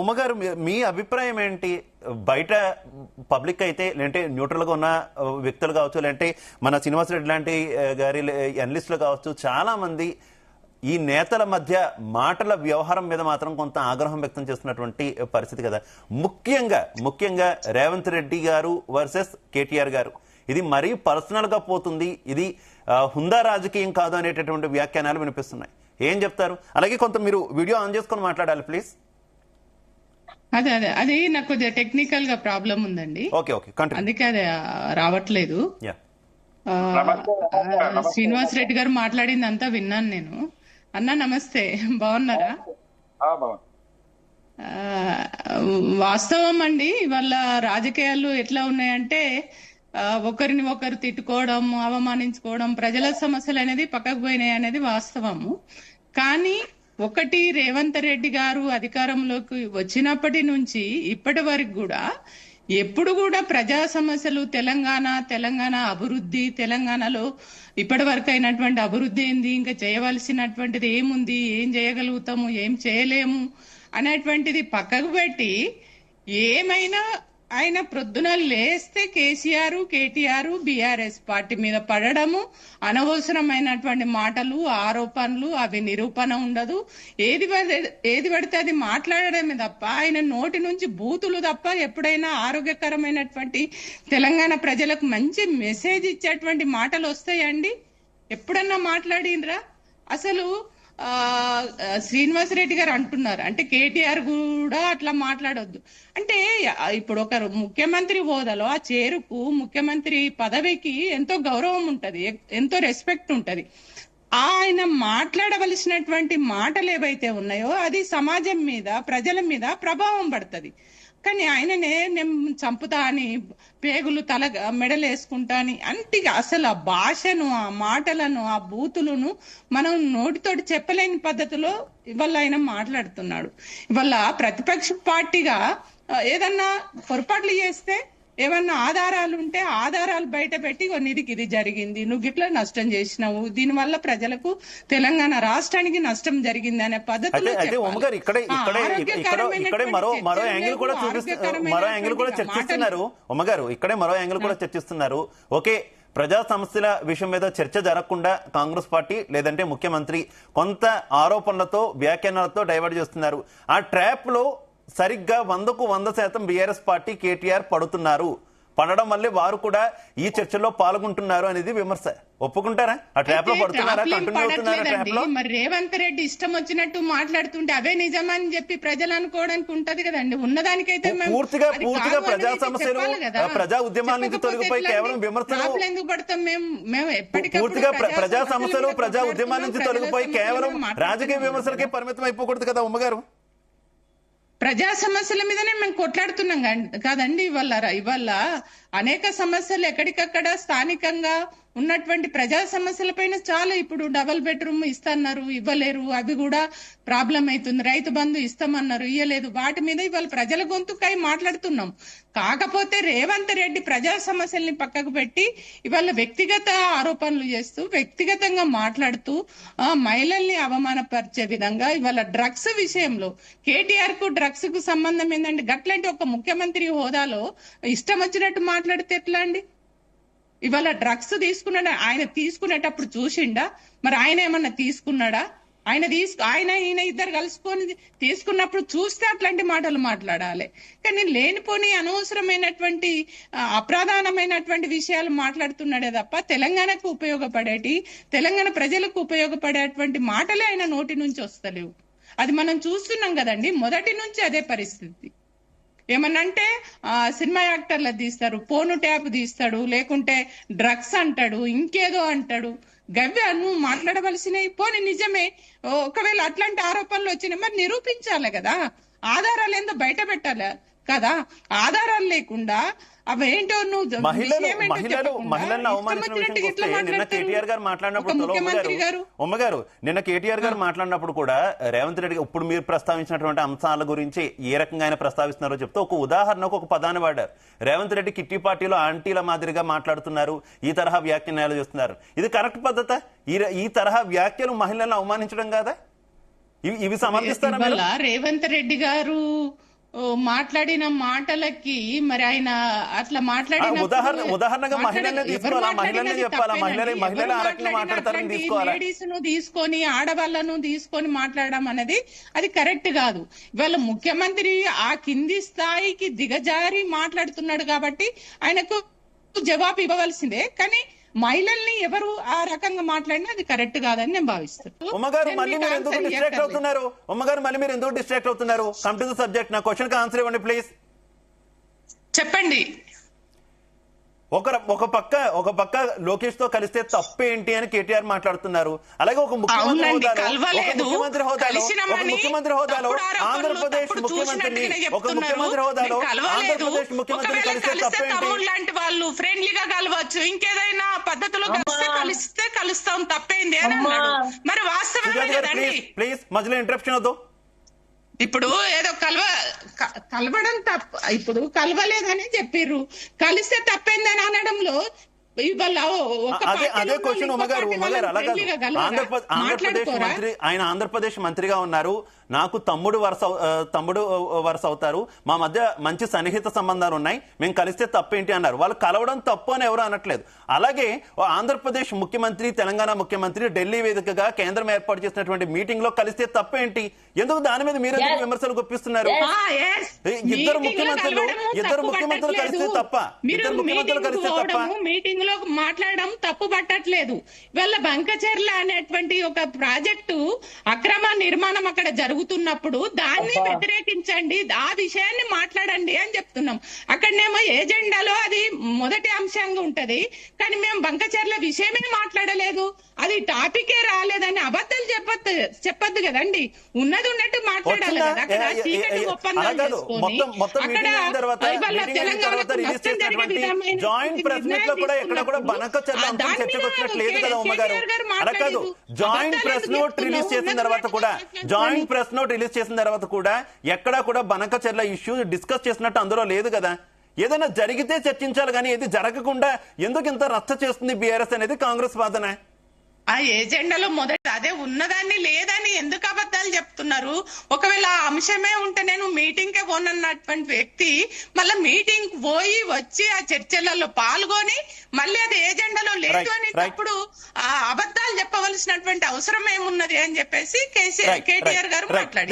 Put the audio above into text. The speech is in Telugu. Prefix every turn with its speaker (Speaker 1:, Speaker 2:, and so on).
Speaker 1: ఉమ్మగారు మీ అభిప్రాయం ఏంటి? బయట పబ్లిక్ అయితే లేదంటే న్యూట్రల్ గా ఉన్న వ్యక్తులు కావచ్చు, లేదంటే మన శ్రీనివాసరెడ్డి లాంటి గారి అనలిస్టులు కావచ్చు, చాలా మంది ఈ నేతల మధ్య మాటల వ్యవహారం మీద మాత్రం కొంత ఆగ్రహం వ్యక్తం చేస్తున్నటువంటి పరిస్థితి కదా. ముఖ్యంగా రేవంత్ రెడ్డి గారు వర్సెస్ కేటీఆర్ గారు, ఇది మరీ పర్సనల్ గా పోతుంది, ఇది హుందా రాజకీయం కాదు అనేటటువంటి వ్యాఖ్యానాలు వినిపిస్తున్నాయి. ఏం చెప్తారు? అలాగే కొంత మీరు వీడియో ఆన్ చేసుకొని మాట్లాడాలి ప్లీజ్.
Speaker 2: అది నాకు కొద్దిగా టెక్నికల్ గా ప్రాబ్లం ఉందండి. అందుకే అది రావట్లేదు. శ్రీనివాస్ రెడ్డి గారు మాట్లాడింది అంతా విన్నాను నేను. అన్నా నమస్తే, బాగున్నారా? వాస్తవం అండి, ఇవాళ రాజకీయాలు ఎట్లా ఉన్నాయంటే ఒకరిని ఒకరు తిట్టుకోవడం, అవమానించుకోవడం, ప్రజల సమస్యలు అనేది పక్కకు పోయినాయి అనేది వాస్తవము. కానీ ఒకటి, రేవంత్ రెడ్డి గారు అధికారంలోకి వచ్చినప్పటి నుంచి ఇప్పటి వరకు కూడా ఎప్పుడు కూడా ప్రజా సమస్యలు, తెలంగాణ అభివృద్ధి, తెలంగాణలో ఇప్పటి వరకు అయినటువంటి అభివృద్ధి ఏంది, ఇంకా చేయవలసినటువంటిది ఏముంది, ఏం చేయగలుగుతాము, ఏం చేయలేము అనేటువంటిది పక్కకు పెట్టి ఏమైనా ఆయన ప్రొద్దున లేస్తే కేటీఆర్ బీఆర్ఎస్ పార్టీ మీద పడడము, అనవసరమైనటువంటి మాటలు, ఆరోపణలు, అవి నిరూపణ ఉండదు. ఏది పడితే అది మాట్లాడడమే తప్ప ఆయన నోటి నుంచి బూతులు తప్ప ఎప్పుడైనా ఆరోగ్యకరమైనటువంటి తెలంగాణ ప్రజలకు మంచి మెసేజ్ ఇచ్చేటువంటి మాటలు వస్తాయండి? ఎప్పుడన్నా మాట్లాడినరా? అసలు శ్రీనివాస్ రెడ్డి గారు అంటున్నారు అంటే కేటీఆర్ కూడా అట్లా మాట్లాడొద్దు అంటే, ఇప్పుడు ఒక ముఖ్యమంత్రి హోదాలో ఆ చేరుకు, ముఖ్యమంత్రి పదవికి ఎంతో గౌరవం ఉంటది, ఎంతో రెస్పెక్ట్ ఉంటది. ఆయన మాట్లాడవలసినటువంటి మాటలు ఏవైతే ఉన్నాయో అది సమాజం మీద, ప్రజల మీద ప్రభావం పడుతుంది. కానీ ఆయననే నేను చంపుతా అని, పేగులు మెడలు వేసుకుంటా అని అంటే అసలు ఆ భాషను, ఆ మాటలను, ఆ బూతులను మనం నోటితోటి చెప్పలేని పద్ధతిలో ఇవాళ ఆయన మాట్లాడుతున్నాడు. ఇవాళ ప్రతిపక్ష పార్టీగా ఏదన్నా పొరపాట్లు చేస్తే, ఏమన్నా ఆధారాలు ఉంటే ఆధారాలు బయట పెట్టి నీకు ఇది జరిగింది, నువ్వు గిట్లా నష్టం చేసినావు, దీనివల్ల ప్రజలకు, తెలంగాణ రాష్ట్రానికి నష్టం జరిగింది అనే పద్ధతిలో
Speaker 1: చర్చిస్తున్నారు. ఓకే, ప్రజా సమస్యల విషయం మీద చర్చ జరగకుండా కాంగ్రెస్ పార్టీ లేదంటే ముఖ్యమంత్రి కొంత ఆరోపణలతో, వ్యాఖ్యానాలతో డైవర్ట్ చేస్తున్నారు. ఆ ట్రాప్ లో సరిగ్గా 100% బీఆర్ఎస్ పార్టీ, కేటీఆర్ పడడం వల్లే వారు కూడా ఈ చర్చలో పాల్గొంటున్నారు అనేది విమర్శ. ఒప్పుకుంటారా? ఆ ట్రాప్ లో పడుతున్నారా? కంటిన్యూ అవుతున్నారా ట్రాప్ లో?
Speaker 2: మరి రేవంత్ రెడ్డి ఇష్టం వచ్చినట్టు మాట్లాడుతుంటే అవే నిజమని చెప్పి ప్రజలు అనుకోవడానికి ఉంటది కదండి. ఉన్నదానికైతే
Speaker 1: పూర్తిగా ప్రజా సమస్యలు, ప్రజా ఉద్యమాల నుంచి తొలగిపోయి కేవలం విమర్శలు
Speaker 2: ఎందుకు పడతాం? మేము
Speaker 1: పూర్తిగా ప్రజా సమస్యలు, ప్రజా ఉద్యమాల నుంచి తొలగిపోయి కేవలం రాజకీయ విమర్శలకే పరిమితం అయిపోకూడదు కదా ఉమ్మగారు.
Speaker 2: ప్రజా సమస్యల మీదనే మేము కొట్లాడుతున్నాం కాదండి. ఇవాళ అనేక సమస్యలు ఎక్కడికక్కడ స్థానికంగా ఉన్నటువంటి ప్రజా సమస్యల పైన చాలా, ఇప్పుడు డబుల్ బెడ్రూమ్ ఇస్తున్నారు, ఇవ్వలేరు, అవి కూడా ప్రాబ్లం అవుతుంది. రైతు బంధు ఇస్తామన్నారు, ఇయ్యలేదు. వాటి మీద ఇవాళ ప్రజల గొంతుకై మాట్లాడుతున్నాం. కాకపోతే రేవంత్ రెడ్డి ప్రజా సమస్యల్ని పక్కకు పెట్టి ఇవాళ వ్యక్తిగత ఆరోపణలు చేస్తూ, వ్యక్తిగతంగా మాట్లాడుతూ, మహిళల్ని అవమానపరిచే విధంగా ఇవాళ డ్రగ్స్ విషయంలో కేటీఆర్ కు డ్రగ్స్ కు సంబంధం ఏంటంటే, గట్లాంటి ఒక ముఖ్యమంత్రి హోదాలో ఇష్టం వచ్చినట్టు మాట్లాడితే ఎట్లా అండి? ఇవాళ డ్రగ్స్ ఆయన తీసుకునేటప్పుడు చూసిండా? మరి ఆయన ఏమన్నా తీసుకున్నాడా? ఈయన ఇద్దరు కలుసుకొని తీసుకున్నప్పుడు చూస్తే అట్లాంటి మాటలు మాట్లాడాలి. కానీ లేనిపోని అనవసరమైనటువంటి, అప్రధానమైనటువంటి విషయాలు మాట్లాడుతున్నాడే తప్ప తెలంగాణకు ఉపయోగపడేటి, తెలంగాణ ప్రజలకు ఉపయోగపడేటువంటి మాటలే ఆయన నోటి నుంచి వస్తలేవు. అది మనం చూస్తున్నాం కదండి, మొదటి నుంచి అదే పరిస్థితి. ఏమన్నంటే సినిమా యాక్టర్లు తీస్తారు, పోను ట్యాప్ తీస్తాడు, లేకుంటే డ్రగ్స్ అంటాడు, ఇంకేదో అంటాడు. గవ్య నువ్వు మాట్లాడవలసినవి పోనీ నిజమే, ఒకవేళ అట్లాంటి ఆరోపణలు వచ్చినాయి మరి నిరూపించాలి కదా, ఆధారాలు ఏందో బయట పెట్టాలి కదా. ఆధారాలు లేకుండా అవేంటో నువ్వు
Speaker 1: మహిళలను అవమానించిన విషయం వస్తే, నిన్న కేటీఆర్ గారు మాట్లాడినప్పుడు కూడా రేవంత్ రెడ్డి ఇప్పుడు మీరు ప్రస్తావించినటువంటి అంశాల గురించి ఏ రకంగా ఆయన ప్రస్తావిస్తున్నారో చెప్తే ఒక ఉదాహరణకు ఒక పదాన్ని వాడారు. రేవంత్ రెడ్డి కిట్టి పార్టీలో ఆంటీల మాదిరిగా మాట్లాడుతున్నారు, ఈ తరహా వ్యాఖ్యానాలు చేస్తున్నారు. ఇది కరెక్ట్ పద్ధత? ఈ తరహా వ్యాఖ్యలు మహిళలను అవమానించడం కాదా? ఇవి సమర్థిస్తారా మీరు?
Speaker 2: ఇవాళ రేవంత్ రెడ్డి గారు మాట్లాడిన మాటలకి మరి ఆయన అట్లా మాట్లాడిన
Speaker 1: ఉదాహరణగా మహిళలే తీసుకోవాలా, మహిళలే చెప్పాలా, మహిళలు ఆ రకంగా మాట్లాడతారని తీసుకోవాలా?
Speaker 2: లేడీస్ ను తీసుకొని ఆడవాళ్లను తీసుకొని మాట్లాడడం అనేది అది కరెక్ట్ కాదు. ఇవాళ ముఖ్యమంత్రి ఆ కింది స్థాయికి దిగజారి మాట్లాడుతున్నాడు కాబట్టి ఆయనకు జవాబు ఇవ్వవలసిందే. కానీ మహిళల్ని ఎవరు ఆ రకంగా మాట్లాడినా అది కరెక్ట్ కాదని నేను భావిస్తాను.
Speaker 1: ఉమ్మగారు మళ్ళీ మీరు ఎందుకు డిస్ట్రాక్ట్ అవుతున్నారు? ఉమ్మగారు మళ్ళీ మీరు ఎందుకు డిస్ట్రాక్ట్ అవుతున్నారు? Come to the subject. నా క్వశ్చన్ కి ఆన్సర్ ఇవ్వండి ప్లీజ్.
Speaker 2: చెప్పండి.
Speaker 1: ఒక పక్క లోకేష్ తో కలిస్తే తప్పేంటి అని కేటీఆర్ మాట్లాడుతున్నారు. అలాగే ఒక ముఖ్యమంత్రి హోదాలో ఆంధ్రప్రదేశ్ ముఖ్యమంత్రి కలిస్తే తప్పేంటి?
Speaker 2: లాంటి వాళ్ళు ఫ్రెండ్లీగా కలవచ్చు, ఇంకేదైనా పద్ధతిలో కలిస్తే కలుస్తాం, తప్పేంది అని అన్నాడు. మరి వాస్తవమే కదండి.
Speaker 1: ప్లీజ్ మధ్యలో ఇంటరప్షన్ వద్దు.
Speaker 2: ఇప్పుడు ఏదో కలవడం తప్పు, ఇప్పుడు కలవలేదని చెప్పిర్రు, కలిస్తే తప్పేందని అనడంలో
Speaker 1: అదే క్వశ్చన్ ఉమ్మగారు ఆంధ్రప్రదేశ్ మంత్రి, ఆయన ఆంధ్రప్రదేశ్ మంత్రిగా ఉన్నారు. నాకు తమ్ముడు వరుస అవుతారు, మా మధ్య మంచి సన్నిహిత సంబంధాలు ఉన్నాయి, మేము కలిస్తే తప్పేంటి అన్నారు. వాళ్ళు కలవడం తప్పు అని ఎవరు అనట్లేదు. అలాగే ఆంధ్రప్రదేశ్ ముఖ్యమంత్రి, తెలంగాణ ముఖ్యమంత్రి ఢిల్లీ వేదికగా కేంద్రం ఏర్పాటు చేసినటువంటి మీటింగ్ లో కలిస్తే తప్పేంటి? ఎందుకు దాని మీద మీరు విమర్శలు గుప్పిస్తున్నారు? ఇద్దరు ముఖ్యమంత్రులు కలిస్తే తప్ప? ఇద్దరు ముఖ్యమంత్రులు కలిస్తే తప్ప?
Speaker 2: మీటింగ్ లో మాట్లాడడం తప్పు పట్టట్లేదు. ఇవాళ బంకచెర్ల అనేటువంటి ఒక ప్రాజెక్టు అక్రమ నిర్మాణం అక్కడ జరుగుతున్నప్పుడు దాన్ని వ్యతిరేకించండి, ఆ విషయాన్ని మాట్లాడండి అని చెప్తున్నాం. అక్కడనేమో ఏజెండాలో అది మొదటి అంశంగా ఉంటది, కానీ మేము బంకచెర్ల విషయమే మాట్లాడలేదు, అది టాపికే రాలేదని అబద్ధాలు చెప్పొద్దు కదండి. ఉన్నది ఉన్నట్టు మాట్లాడాలి కదా. అక్కడ చీకటి ఒప్పందాలు చేసుకొని అక్కడ
Speaker 1: జాయింట్ ప్రెస్ మీట్ లో కూడా ఎక్కడ కూడా బనకచెర్ల చర్చకు వచ్చినట్టు లేదు కదా ఉమ్మగారు. అలా కాదు, జాయింట్ ప్రెస్ నోట్ రిలీజ్ చేసిన తర్వాత కూడా ఎక్కడా కూడా బనకచెర్ల ఇష్యూ డిస్కస్ చేసినట్టు అందులో లేదు కదా. ఏదైనా జరిగితే చర్చించాలి కానీ ఏది జరగకుండా ఎందుకు ఇంత రచ్చ చేస్తుంది బీఆర్ఎస్ అనేది కాంగ్రెస్ వాదన.
Speaker 2: ఆ ఏజెండాలో మొదట అదే ఉన్నదాన్ని లేదని ఎందుకు అబద్ధాలు చెప్తున్నారు? ఒకవేళ ఆ అంశమే ఉంటే నేను మీటింగ్ కే పోనన్నటువంటి వ్యక్తి మళ్ళీ మీటింగ్ పోయి వచ్చి ఆ చర్చలలో పాల్గొని మళ్ళీ అది ఏజెండాలో లేదు అని అప్పుడు ఆ అబద్ధాలు చెప్పవలసినటువంటి అవసరం ఏమున్నది అని చెప్పేసి కేటీఆర్ గారు మాట్లాడారు.